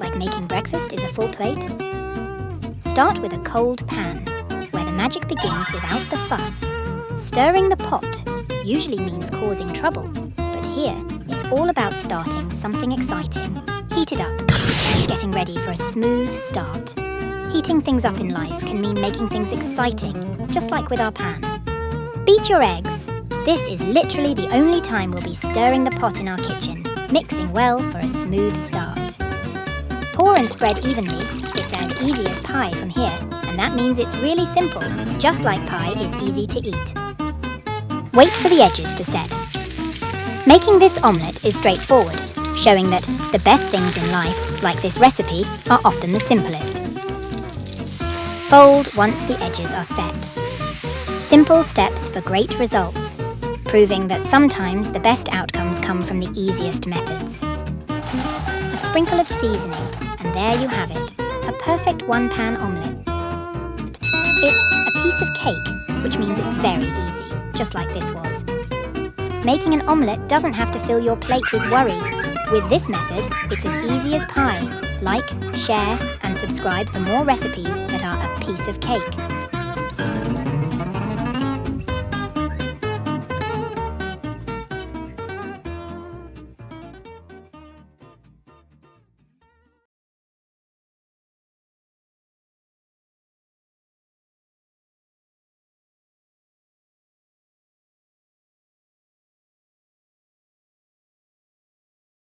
like making breakfast is a full plate? Start with a cold pan, where the magic begins without the fuss. Stirring the pot usually means causing trouble, but here it's all about starting something exciting. Heat it up, getting ready for a smooth start. Heating things up in life can mean making things exciting, just like with our pan. Beat your eggs. This is literally the only time we'll be stirring the pot in our kitchen, mixing well for a smooth start. Pour and spread evenly. It's as easy as pie from here, and that means it's really simple, just like pie is easy to eat. Wait for the edges to set. Making this omelette is straightforward, showing that the best things in life, like this recipe, are often the simplest. Fold once the edges are set. Simple steps for great results, proving that sometimes the best outcomes come from the easiest methods. A sprinkle of seasoning, and there you have it, a perfect one-pan omelette. It's a piece of cake, which means it's very easy, just like this was. Making an omelette doesn't have to fill your plate with worry. With this method, it's as easy as pie. Like, share, and subscribe for more recipes that are a piece of cake.